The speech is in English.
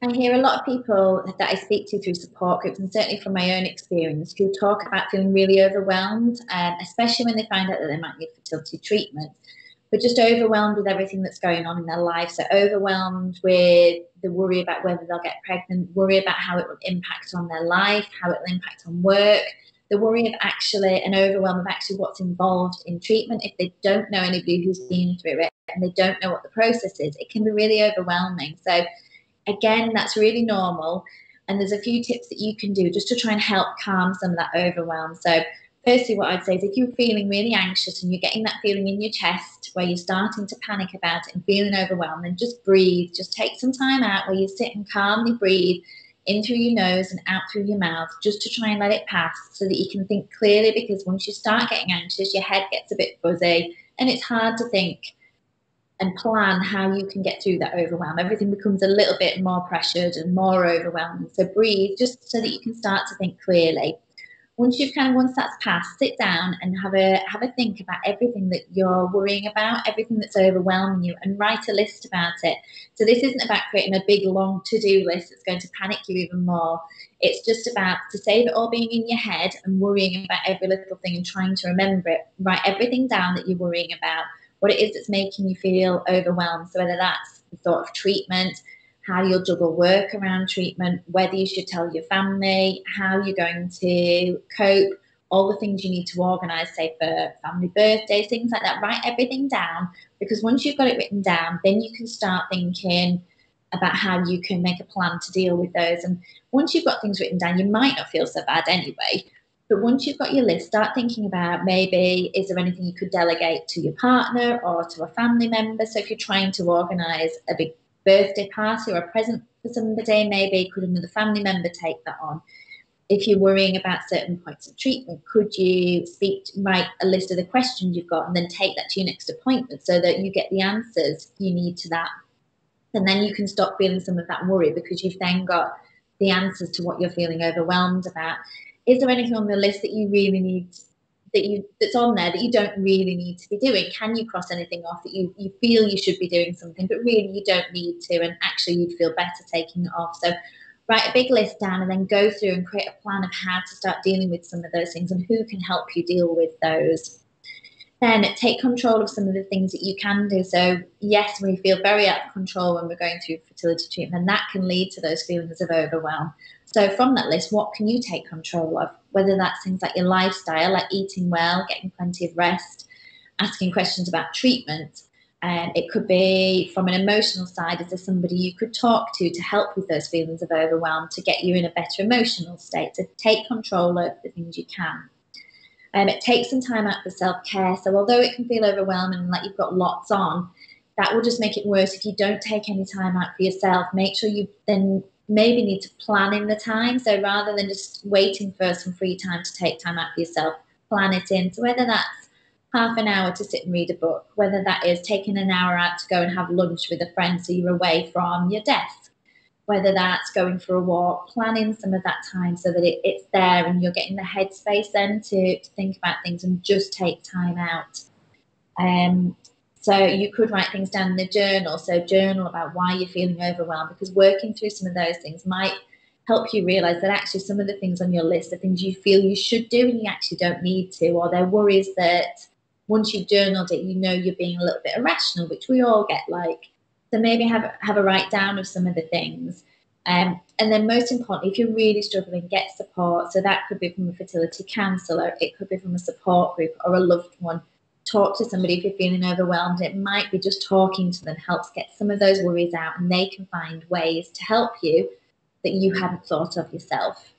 I hear a lot of people that I speak to through support groups, and certainly from my own experience, who talk about feeling really overwhelmed, especially when they find out that they might need fertility treatment, but just overwhelmed with everything that's going on in their life. So overwhelmed with the worry about whether they'll get pregnant, worry about how it will impact on their life, how it will impact on work, the worry of actually an overwhelm of actually what's involved in treatment. If they don't know anybody who's been through it and they don't know what the process is, it can be really overwhelming. So again, that's really normal. And there's a few tips that you can do just to try and help calm some of that overwhelm. So, firstly, what I'd say is if you're feeling really anxious and you're getting that feeling in your chest where you're starting to panic about it and feeling overwhelmed, then just breathe. Just take some time out where you sit and calmly breathe in through your nose and out through your mouth, just to try and let it pass so that you can think clearly. Because once you start getting anxious, your head gets a bit fuzzy and it's hard to think and plan how you can get through that overwhelm. Everything becomes a little bit more pressured and more overwhelming. So breathe just so that you can start to think clearly. Once that's passed, sit down and have a think about everything that you're worrying about, everything that's overwhelming you, and write a list about it. So this isn't about creating a big long to-do list that's going to panic you even more. It's just about, to save it all being in your head and worrying about every little thing and trying to remember it, write everything down that you're worrying about, what it is that's making you feel overwhelmed. So whether that's the thought of treatment, how you'll juggle work around treatment, whether you should tell your family, how you're going to cope, all the things you need to organise, say for family birthdays, things like that. Write everything down, because once you've got it written down, then you can start thinking about how you can make a plan to deal with those. And once you've got things written down, you might not feel so bad anyway. But once you've got your list, start thinking about, maybe, is there anything you could delegate to your partner or to a family member? So if you're trying to organise a big birthday party or a present for somebody, maybe could another family member take that on? If you're worrying about certain points of treatment, could you write a list of the questions you've got and then take that to your next appointment so that you get the answers you need to that? And then you can stop feeling some of that worry, because you've then got the answers to what you're feeling overwhelmed about. Is there anything on the list that you really need, that's on there that you don't really need to be doing? Can you cross anything off that you feel you should be doing something, but really you don't need to, and actually you'd feel better taking it off? So write a big list down and then go through and create a plan of how to start dealing with some of those things and who can help you deal with those. Then take control of some of the things that you can do. So yes, we feel very out of control when we're going through fertility treatment, and that can lead to those feelings of overwhelm. So from that list, what can you take control of? Whether that's things like your lifestyle, like eating well, getting plenty of rest, asking questions about treatment. And it could be from an emotional side. Is there somebody you could talk to help with those feelings of overwhelm, to get you in a better emotional state? So take control of the things you can. It takes some time out for self-care. So although it can feel overwhelming and like you've got lots on, that will just make it worse if you don't take any time out for yourself. Make sure you then maybe need to plan in the time. So rather than just waiting for some free time to take time out for yourself, plan it in. So whether that's half an hour to sit and read a book, whether that is taking an hour out to go and have lunch with a friend so you're away from your desk, whether that's going for a walk, planning some of that time so that it's there and you're getting the headspace then to think about things and just take time out. So you could write things down in a journal. So journal about why you're feeling overwhelmed, because working through some of those things might help you realize that actually some of the things on your list are things you feel you should do and you actually don't need to, or they're worries that once you've journaled it, you know you're being a little bit irrational, which we all get like. So maybe have a write down of some of the things. And then most importantly, if you're really struggling, get support. So that could be from a fertility counsellor, it could be from a support group or a loved one. Talk to somebody if you're feeling overwhelmed. It might be just talking to them helps get some of those worries out, and they can find ways to help you that you hadn't thought of yourself.